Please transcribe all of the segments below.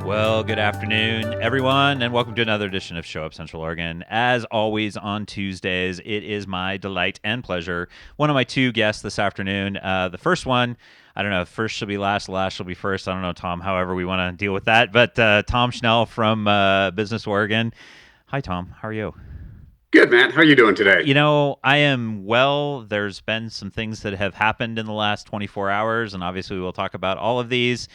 Well, good afternoon, everyone, and welcome to another edition of Show Up Central Oregon. As always on Tuesdays, it is my delight and pleasure. One of my two guests this afternoon. The first one, I don't know, first shall be last shall be first. I don't know, Tom, however we want to deal with that. But Tom Schnell from Business Oregon. Hi, Tom. How are you? Good, Matt. How are you doing today? You know, I am well. There's been some things that have happened in the last 24 hours, and obviously we'll talk about all of these.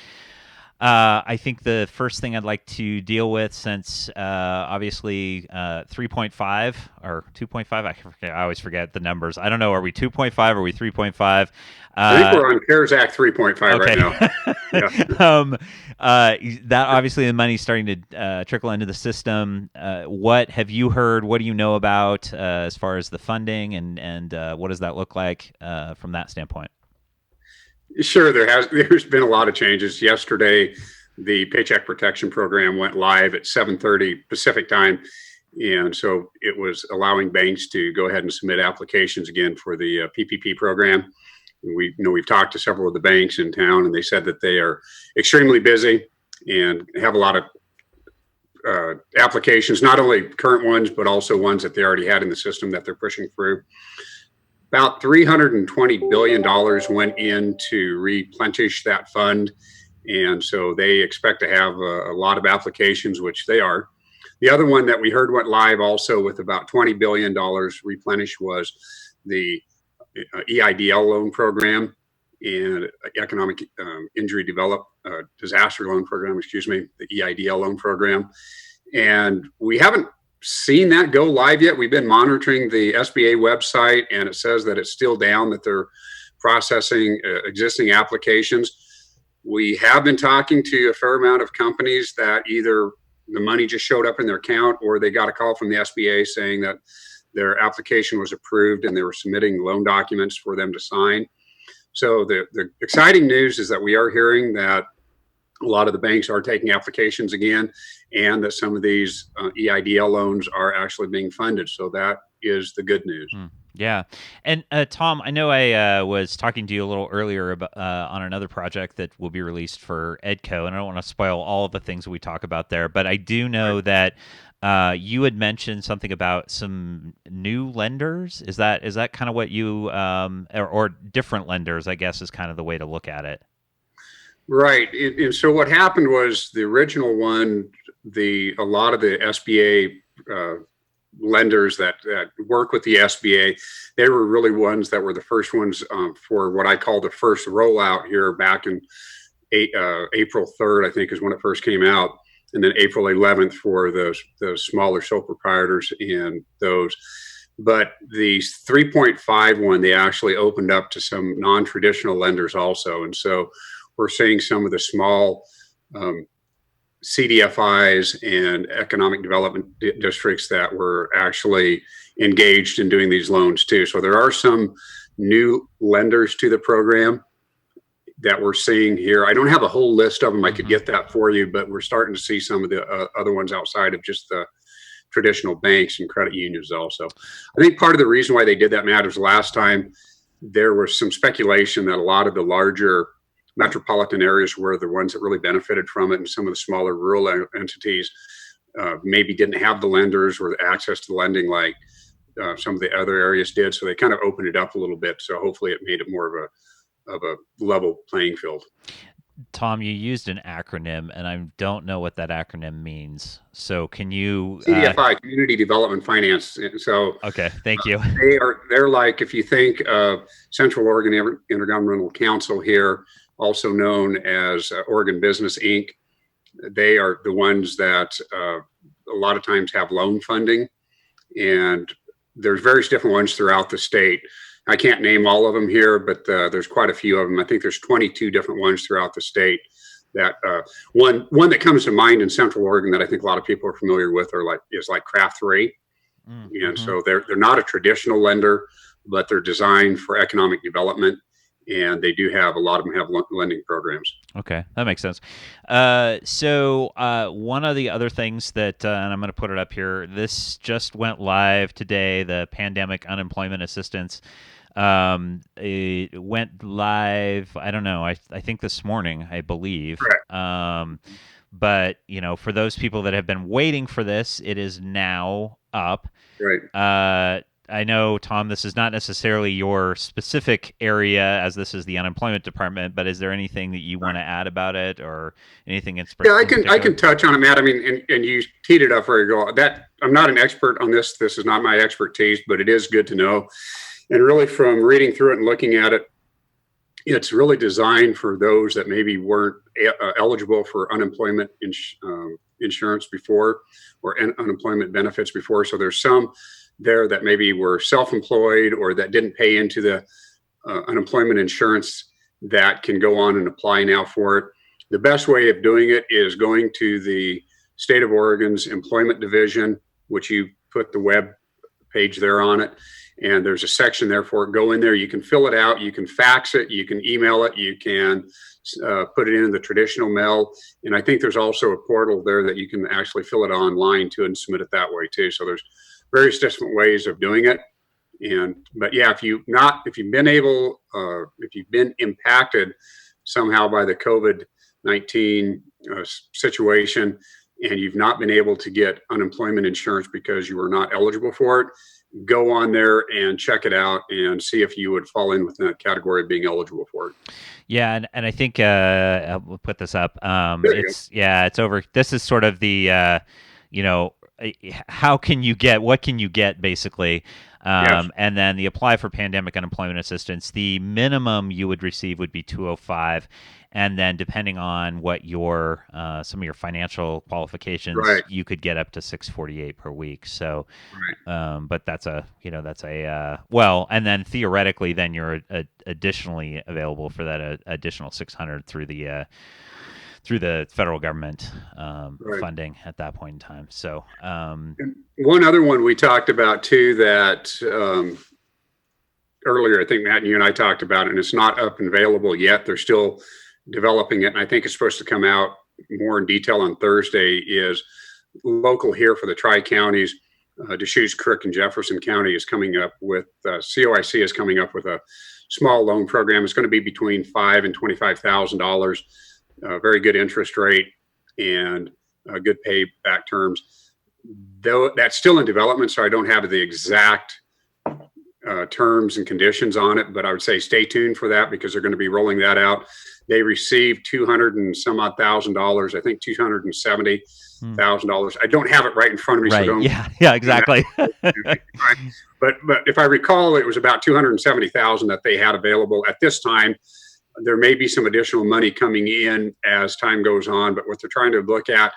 I think the first thing I'd like to deal with, since obviously 3.5 or 2.5, I always forget the numbers. I don't know. Are we 2.5? Are we 3.5? I think we're on CARES Act 3.5 right Okay. now. Yeah. That obviously the money's starting to trickle into the system. What have you heard? What do you know about as far as the funding and what does that look like from that standpoint? Sure, there's been a lot of changes. Yesterday, the Paycheck Protection Program went live at 7:30 Pacific time, and so it was allowing banks to go ahead and submit applications again for the PPP program. We've talked to several of the banks in town, and they said that they are extremely busy and have a lot of applications, not only current ones but also ones that they already had in the system that they're pushing through. About $320 billion went in to replenish that fund. And so they expect to have a lot of applications, which they are. The other one that we heard went live also with about $20 billion replenished was the EIDL loan program and economic injury disaster loan program, the EIDL loan program. And we haven't seen that go live yet. We've been monitoring the SBA website, and it says that it's still down, that they're processing existing applications. We have been talking to a fair amount of companies that either the money just showed up in their account or they got a call from the SBA saying that their application was approved and they were submitting loan documents for them to sign. So the exciting news is that we are hearing that a lot of the banks are taking applications again, and that some of these EIDL loans are actually being funded. So that is the good news. Yeah. And Tom, I know I was talking to you a little earlier about, on another project that will be released for EDCO, and I don't want to spoil all of the things we talk about there, but I do know that you had mentioned something about some new lenders. Is that kind of what you, or different lenders, I guess, is kind of the way to look at it? Right. And so what happened was the original one, a lot of the SBA lenders that work with the SBA, they were really ones that were the first ones for what I call the first rollout here back in April 3rd, I think is when it first came out. And then April 11th for those smaller sole proprietors and those. But the 3.5 one, they actually opened up to some non-traditional lenders also. And so we're seeing some of the small CDFIs and economic development districts that were actually engaged in doing these loans too. So there are some new lenders to the program that we're seeing here. I don't have a whole list of them. I could get that for you, but we're starting to see some of the other ones outside of just the traditional banks and credit unions also. I think part of the reason why they did that, Matt, was last time there was some speculation that a lot of the larger metropolitan areas were the ones that really benefited from it, and some of the smaller rural entities maybe didn't have the lenders or the access to lending like some of the other areas did. So they kind of opened it up a little bit. So hopefully it made it more of a level playing field. Tom, you used an acronym, and I don't know what that acronym means. So can you? CDFI, Community Development Finance. So Okay, thank you. they're like, if you think of Central Oregon Intergovernmental Council here, also known as Oregon Business Inc. They are the ones that a lot of times have loan funding, and there's various different ones throughout the state. I can't name all of them here, but there's quite a few of them. I think there's 22 different ones throughout the state. That one that comes to mind in Central Oregon that I think a lot of people are familiar with is Craft 3, and so they're not a traditional lender, but they're designed for economic development. And they do have, a lot of them have lending programs. Okay, that makes sense. So one of the other things that, and I'm going to put it up here, this just went live today, the Pandemic Unemployment Assistance. It went live, I don't know, I think this morning, I believe. Correct. But, for those people that have been waiting for this, it is now up. Right. I know, Tom, this is not necessarily your specific area, as this is the unemployment department, but is there anything that you want to add about it, or anything Yeah, I in can I particular? can touch on it, Matt. I mean, and you teed it up very well. That I'm not an expert on this. This is not my expertise, but it is good to know. And really, from reading through it and looking at it, it's really designed for those that maybe weren't eligible for unemployment insurance before, or unemployment benefits before. So there's some there that maybe were self-employed or that didn't pay into the unemployment insurance that can go on and apply now for it. The best way of doing it is going to the state of Oregon's employment division, which you put the web page there on it. And there's a section there for it. Go in there. You can fill it out. You can fax it. You can email it. You can put it in the traditional mail. And I think there's also a portal there that you can actually fill it online too and submit it that way too. So there's various different ways of doing it. But yeah, if you've been impacted somehow by the COVID-19 situation, and you've not been able to get unemployment insurance because you were not eligible for it, go on there and check it out and see if you would fall in within that category of being eligible for it. Yeah, and I think we'll put this up. There you It's over. This is sort of the you know what can you get basically. go. Yes. And then the apply for pandemic unemployment assistance, the minimum you would receive would be 205, and then depending on what your some of your financial qualifications, Right. you could get up to 648 per week. So, Right. but well, and then theoretically, then you're additionally available for that additional 600 through the federal government Right. funding at that point in time. So, And one other one we talked about too that earlier, I think Matt and you and I talked about it, and it's not up and available yet. They're still developing it, and I think it's supposed to come out more in detail on Thursday. Is local here for the tri-counties, Deschutes, Crook, and Jefferson County is coming up with COIC is coming up with a small loan program. It's going to be between $5,000 and $25,000. Very good interest rate and good payback terms. Though that's still in development, so I don't have the exact terms and conditions on it, but I would say stay tuned for that because they're going to be rolling that out. They received 200 and some odd $1,000, I think $270,000. I don't have it right in front of me, right? so don't. Yeah, exactly. But if I recall, it was about 270,000 that they had available at this time. There may be some additional money coming in as time goes on, but what they're trying to look at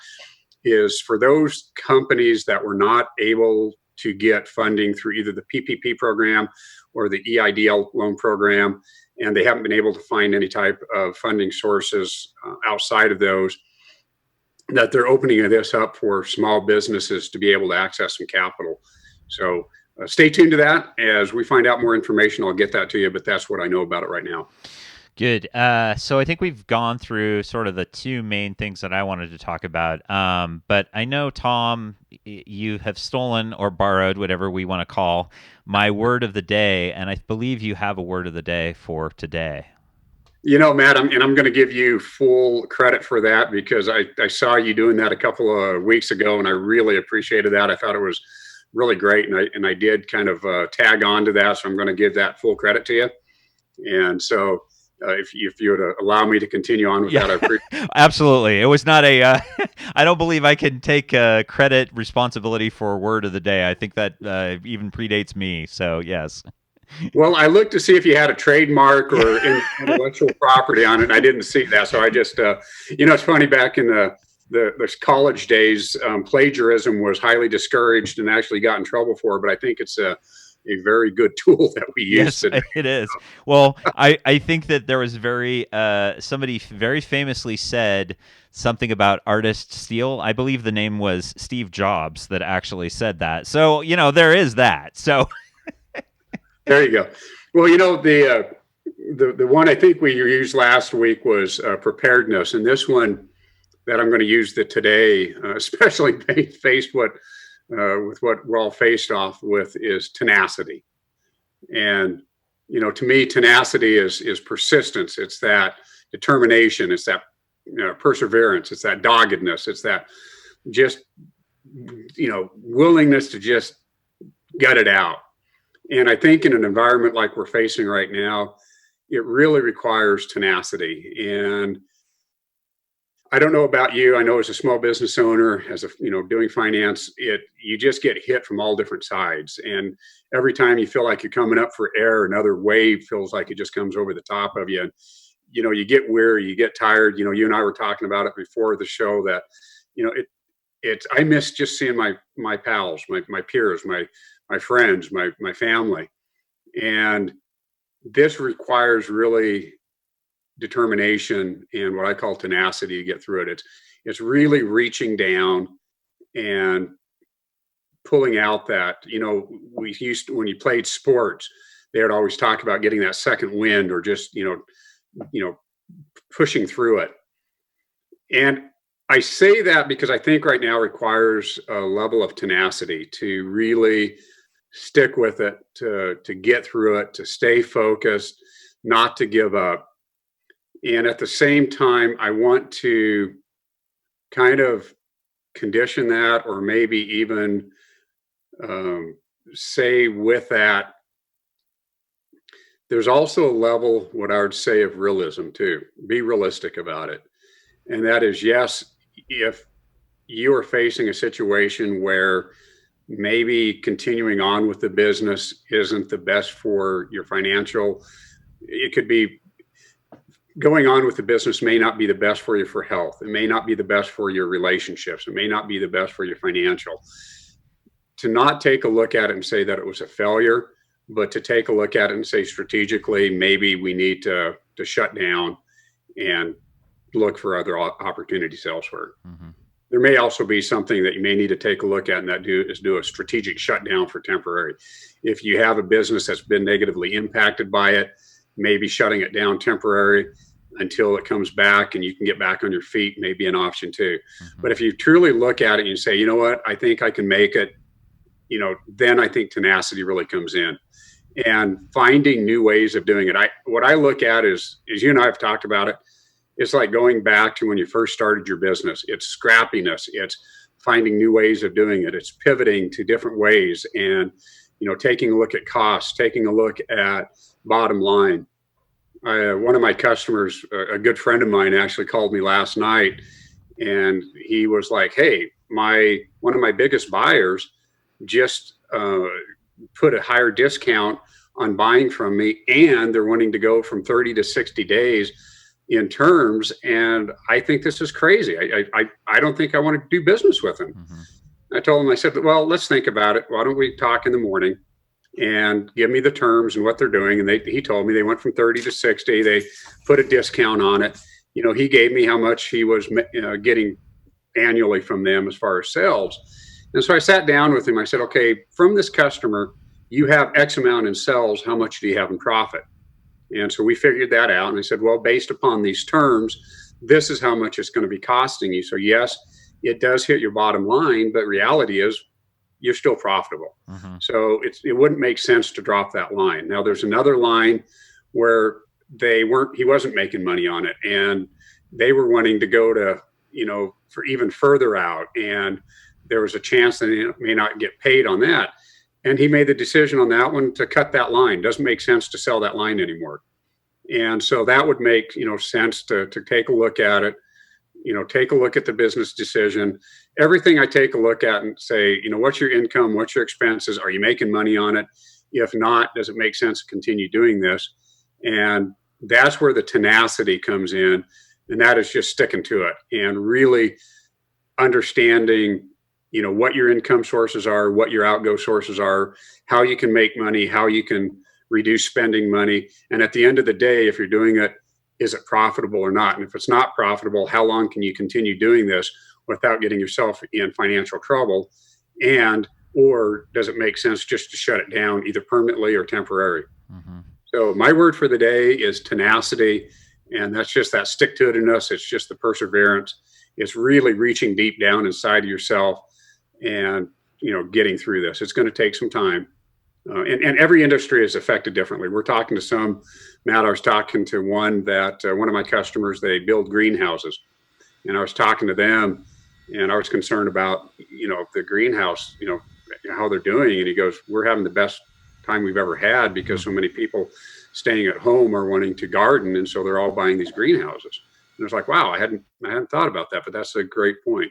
is for those companies that were not able to get funding through either the PPP program or the EIDL loan program, and they haven't been able to find any type of funding sources outside of those, that they're opening this up for small businesses to be able to access some capital. So stay tuned to that. As we find out more information, I'll get that to you, but that's what I know about it right now. Good. So I think we've gone through sort of the two main things that I wanted to talk about. But I know, Tom, you have stolen or borrowed, whatever we want to call, my word of the day, and I believe you have a word of the day for today. You know, Matt, I'm going to give you full credit for that because I saw you doing that a couple of weeks ago, and I really appreciated that. I thought it was really great, and I did kind of tag on to that, so I'm going to give that full credit to you. And so if you would allow me to continue on with that, I appreciate Absolutely. It was not a, I don't believe I can take credit responsibility for word of the day. I think that even predates me. So, yes. Well, I looked to see if you had a trademark or intellectual property on it. And I didn't see that. So I just, it's funny, back in the college days, plagiarism was highly discouraged and actually got in trouble for it. But I think it's a very good tool that we use today. It is. Well, I think that there was somebody very famously said something about artist steal. I believe the name was Steve Jobs that actually said that. So, there is that. So there you go. Well, the one I think we used last week was preparedness. And this one that I'm going to use today, especially faced with what we're all faced off with, is tenacity. And, to me, tenacity is persistence. It's that determination. It's that perseverance. It's that doggedness. It's that just, willingness to just gut it out. And I think in an environment like we're facing right now, it really requires tenacity. And I don't know about you. I know as a small business owner, as doing finance, you just get hit from all different sides. And every time you feel like you're coming up for air, another wave feels like it just comes over the top of you. And, you get weary, you get tired. You and I were talking about it before the show that, I miss just seeing my pals, my peers, my friends, my family. And this requires really determination and what I call tenacity to get through it. It's really reaching down and pulling out that, we used to, when you played sports, they would always talk about getting that second wind or just, pushing through it. And I say that because I think right now requires a level of tenacity to really stick with it, to get through it, to stay focused, not to give up. And at the same time, I want to kind of condition that, or maybe even say with that, there's also a level, what I would say, of realism too. Be realistic about it. And that is, yes, if you are facing a situation where maybe continuing on with the business isn't the best for your financial, it could be going on with the business may not be the best for you for health. It may not be the best for your relationships. It may not be the best for your financial. To not take a look at it and say that it was a failure, but to take a look at it and say strategically, maybe we need to shut down and look for other opportunities elsewhere. Mm-hmm. There may also be something that you may need to take a look at, and that is do a strategic shutdown for temporary. If you have a business that's been negatively impacted by it, maybe shutting it down temporary until it comes back and you can get back on your feet may be an option too. Mm-hmm. But if you truly look at it and you say, you know what, I think I can make it, then I think tenacity really comes in and finding new ways of doing it. What I look at is you and I have talked about it. It's like going back to when you first started your business. It's scrappiness. It's finding new ways of doing it. It's pivoting to different ways and, taking a look at costs, taking a look at bottom line. One of my customers, a good friend of mine, actually called me last night, and he was like, hey, one of my biggest buyers just put a higher discount on buying from me, and they're wanting to go from 30 to 60 days in terms. And I think this is crazy. I don't think I want to do business with them. Mm-hmm. I told him, I said, well, let's think about it. Why don't we talk in the morning and give me the terms and what they're doing? And he told me they went from 30 to 60. They put a discount on it. He gave me how much he was getting annually from them as far as sales. And so I sat down with him. I said, okay, from this customer, you have X amount in sales. How much do you have in profit? And so we figured that out. And I said, well, based upon these terms, this is how much it's going to be costing you. So yes, it does hit your bottom line, but reality is you're still profitable. Mm-hmm. So it wouldn't make sense to drop that line. Now there's another line where he wasn't making money on it, and they were wanting to go to, for even further out. And there was a chance that he may not get paid on that. And he made the decision on that one to cut that line. Doesn't make sense to sell that line anymore. And so that would make, sense to take a look at it, take a look at the business decision. Everything I take a look at and say, what's your income? What's your expenses? Are you making money on it? If not, does it make sense to continue doing this? And that's where the tenacity comes in. And that is just sticking to it and really understanding, what your income sources are, what your outgo sources are, how you can make money, how you can reduce spending money. And at the end of the day, if you're doing it, is it profitable or not? And if it's not profitable, how long can you continue doing this without getting yourself in financial trouble? And, or does it make sense just to shut it down either permanently or temporary? Mm-hmm. So my word for the day is tenacity. And that's just that stick-to-itiveness. It's just the perseverance. It's really reaching deep down inside of yourself and, getting through this. It's going to take some time. And every industry is affected differently. We're talking to Matt, I was talking to one of my customers, they build greenhouses. and I was talking to them, and I was concerned about, the greenhouse, how they're doing. And he goes, "We're having the best time we've ever had because so many people staying at home are wanting to garden, and so they're all buying these greenhouses." And it's like, wow, I hadn't thought about that, but that's a great point.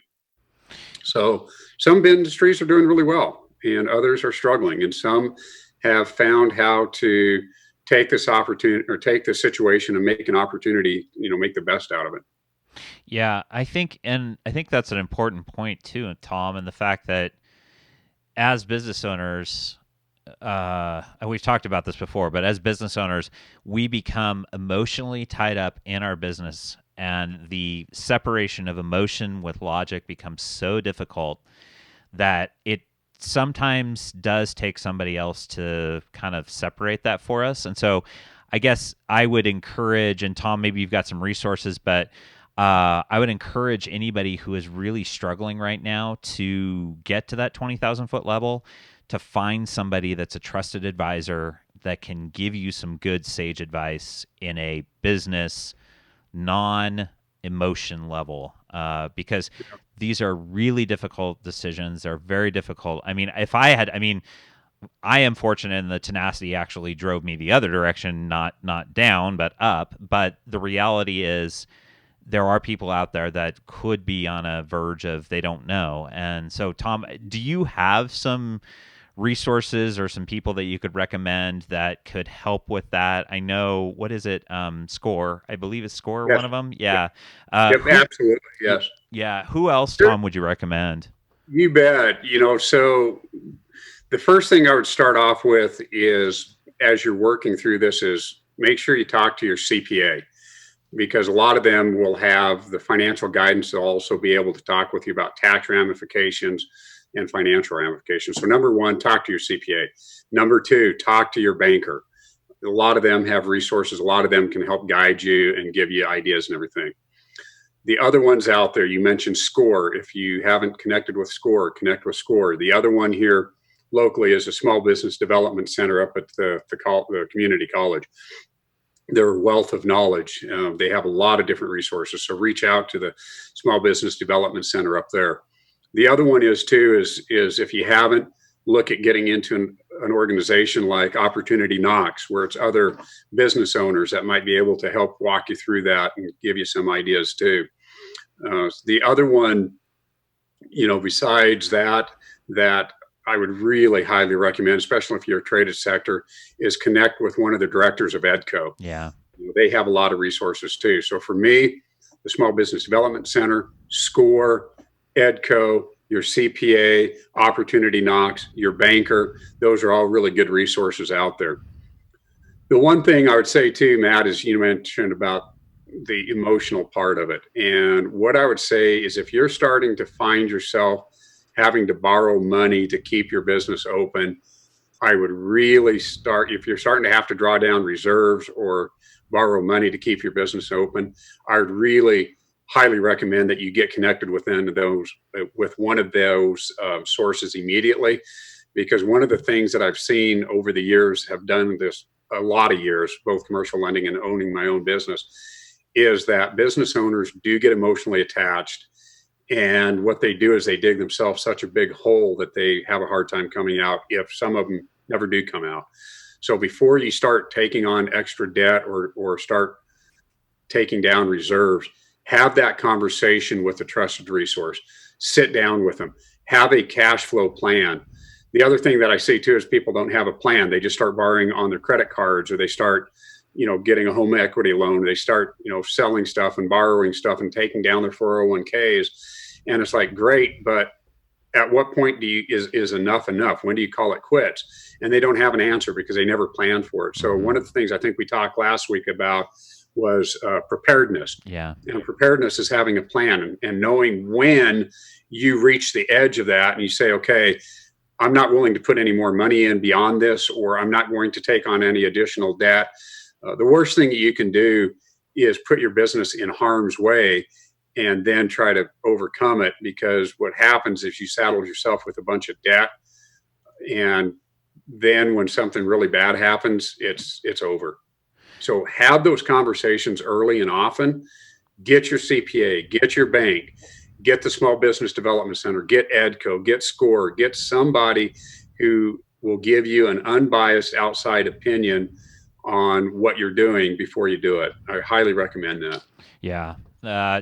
So some industries are doing really well, and others are struggling, and some have found how to take this opportunity or take this situation and make an opportunity, make the best out of it. Yeah, I think that's an important point too, Tom, and the fact that as business owners, and we've talked about this before, but as business owners, we become emotionally tied up in our business, and the separation of emotion with logic becomes so difficult that it sometimes does take somebody else to kind of separate that for us. And so I guess I would encourage, and Tom, maybe you've got some resources, but I would encourage anybody who is really struggling right now to get to that 20,000 foot level, to find somebody that's a trusted advisor that can give you some good sage advice in a business non emotion level, because these are really difficult decisions. They're very difficult. I mean, I am fortunate in the tenacity actually drove me the other direction, not down, but up. But the reality is, there are people out there that could be on a verge of they don't know. And so, Tom, do you have some resources or some people that you could recommend that could help with that? I know, what is it? Score, I believe is Score Yes. one of them. Yep. Yeah. Yep. Who? Absolutely. Yes. Yeah. Who else, Sure. Tom, would you recommend? You bet. So the first thing I would start off with is, as you're working through this, is make sure you talk to your CPA, because a lot of them will have the financial guidance. They'll also be able to talk with you about tax ramifications and financial ramifications. So number one, talk to your CPA. Number two, talk to your banker. A lot of them have resources. A lot of them can help guide you and give you ideas and everything. The other ones out there, you mentioned Score. If you haven't connected with Score, connect with Score. The other one here locally is a small business development center up at the community college. They're a wealth of knowledge. They have a lot of different resources. So reach out to the small business development center up there. The other one is too is if you haven't, look at getting into an organization like Opportunity Knox, where it's other business owners that might be able to help walk you through that and give you some ideas too. The other one, besides that I would really highly recommend, especially if you're a traded sector, is connect with one of the directors of EDCO. Yeah. They have a lot of resources too. So for me, the Small Business Development Center, Score, EDCO, your CPA, Opportunity Knox, your banker, those are all really good resources out there. The one thing I would say too, Matt, is you mentioned about the emotional part of it. And what I would say is, if you're starting to find yourself having to borrow money to keep your business open, I would really start, if you're starting to have to draw down reserves or borrow money to keep your business open, I would really highly recommend that you get connected with one of those sources immediately. Because one of the things that I've seen over the years, have done this a lot of years, both commercial lending and owning my own business, is that business owners do get emotionally attached. And what they do is they dig themselves such a big hole that they have a hard time coming out, if some of them never do come out. So before you start taking on extra debt or start taking down reserves, have that conversation with a trusted resource. Sit down with them. Have a cash flow plan. The other thing that I see too is people don't have a plan. They just start borrowing on their credit cards, or they start, getting a home equity loan. They start, selling stuff and borrowing stuff and taking down their 401ks. And it's like, great, but at what point is enough enough? When do you call it quits? And they don't have an answer because they never planned for it. So one of the things I think we talked last week about was preparedness. Yeah. And preparedness is having a plan and knowing when you reach the edge of that and you say, okay, I'm not willing to put any more money in beyond this, or I'm not going to take on any additional debt. The worst thing that you can do is put your business in harm's way and then try to overcome it, because what happens is you saddle yourself with a bunch of debt, and then when something really bad happens, it's over. So have those conversations early and often, get your CPA, get your bank, get the Small Business Development Center, get EDCO, get SCORE, get somebody who will give you an unbiased outside opinion on what you're doing before you do it. I highly recommend that. Yeah.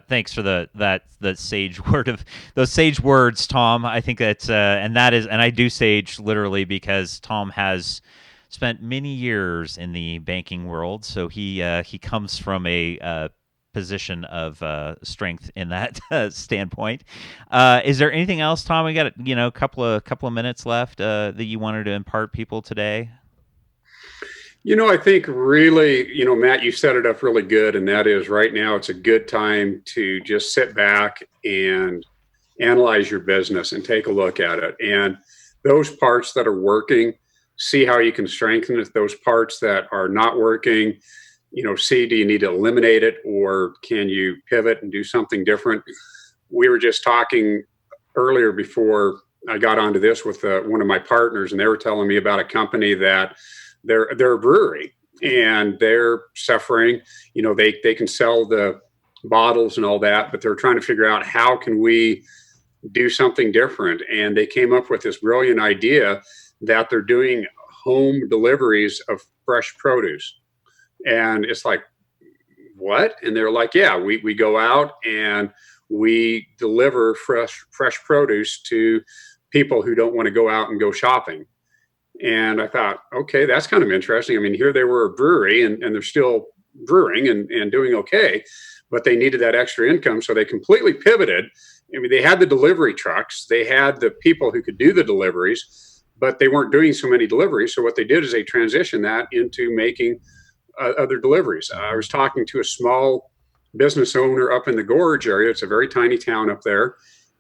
Thanks for the sage word of those sage words, Tom. I think that's and I do sage literally because Tom has spent many years in the banking world, so he comes from a position of strength in that standpoint. Is there anything else, Tom? We got a couple of minutes left that you wanted to impart people today. I think really, Matt, you set it up really good. And that is right now, it's a good time to just sit back and analyze your business and take a look at it. And those parts that are working, see how you can strengthen it. Those parts that are not working, see, do you need to eliminate it or can you pivot and do something different? We were just talking earlier before I got onto this with one of my partners, and they were telling me about a company that they're a brewery and they're suffering. They can sell the bottles and all that, but they're trying to figure out how can we do something different. And they came up with this brilliant idea that they're doing home deliveries of fresh produce. And it's like, what? And they're like, yeah, we go out and we deliver fresh produce to people who don't want to go out and go shopping. And I thought, okay, that's kind of interesting. I mean, here they were a brewery and they're still brewing and doing okay, but they needed that extra income. So they completely pivoted. I mean, they had the delivery trucks, they had the people who could do the deliveries, but they weren't doing so many deliveries. So what they did is they transitioned that into making other deliveries. I was talking to a small business owner up in the Gorge area. It's a very tiny town up there.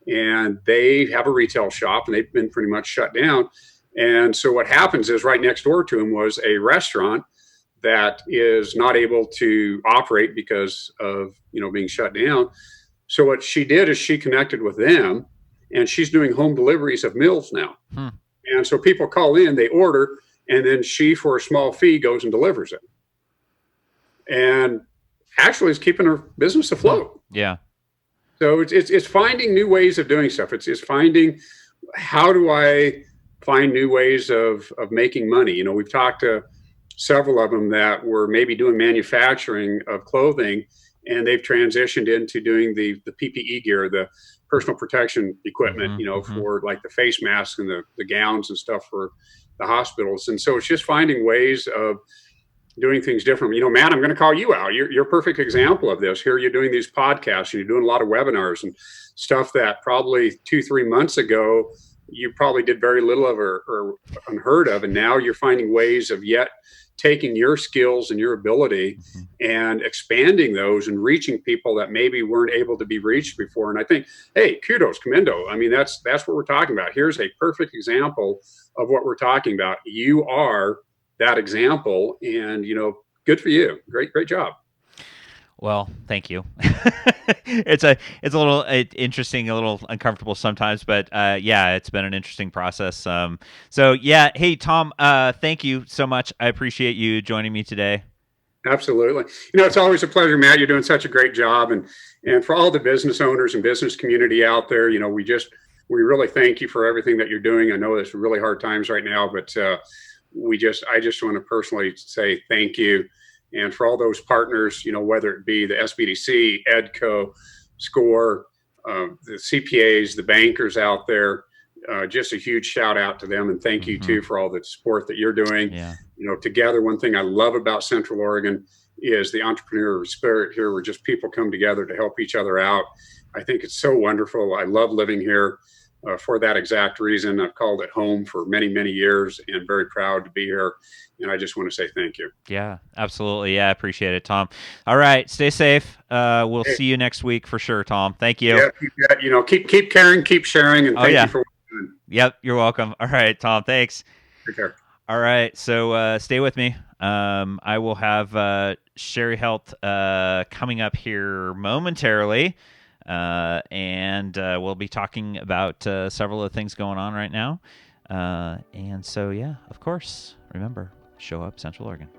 And they have a retail shop and they've been pretty much shut down. And so what happens is right next door to him was a restaurant that is not able to operate because of, being shut down. So what she did is she connected with them and she's doing home deliveries of meals now. And so people call in, they order, and then she, for a small fee, goes and delivers it. And actually is keeping her business afloat. Yeah. So it's finding new ways of doing stuff. It's finding, how do I find new ways of making money? We've talked to several of them that were maybe doing manufacturing of clothing, and they've transitioned into doing the PPE gear, the personal protection equipment, for like the face masks and the gowns and stuff for the hospitals. And so it's just finding ways of doing things different. Matt, I'm going to call you out. You're a perfect example of this. Here you're doing these podcasts and you're doing a lot of webinars and stuff that probably 2-3 months ago you probably did very little of or unheard of. And now you're finding ways of yet taking your skills and your ability and expanding those and reaching people that maybe weren't able to be reached before. And I think, hey, kudos, commendo. I mean, that's what we're talking about. Here's a perfect example of what we're talking about. You are that example, and good for you. Great job. Well, thank you. It's a little interesting, a little uncomfortable sometimes, but yeah, it's been an interesting process. So yeah, hey Tom, thank you so much. I appreciate you joining me today. Absolutely. It's always a pleasure, Matt. You're doing such a great job, and for all the business owners and business community out there, we really thank you for everything that you're doing. I know it's really hard times right now, but I just want to personally say thank you. And for all those partners, whether it be the SBDC, EDCO, SCORE, the CPAs, the bankers out there, just a huge shout out to them. And thank you too for all the support that you're doing. Yeah. Together, one thing I love about Central Oregon is the entrepreneurial spirit here, where just people come together to help each other out. I think it's so wonderful. I love living here. For that exact reason. I've called it home for many, many years and very proud to be here. And I just want to say thank you. Yeah, absolutely. Yeah, I appreciate it, Tom. All right, stay safe. We'll see you next week for sure, Tom. Thank you. Yeah, keep caring, keep sharing, and thank you for what you're doing. Yep, you're welcome. All right, Tom, thanks. Take care. All right, so stay with me. I will have Sherry Health coming up here momentarily. And we'll be talking about several of the things going on right now. And so, yeah, of course, remember, show up Central Oregon.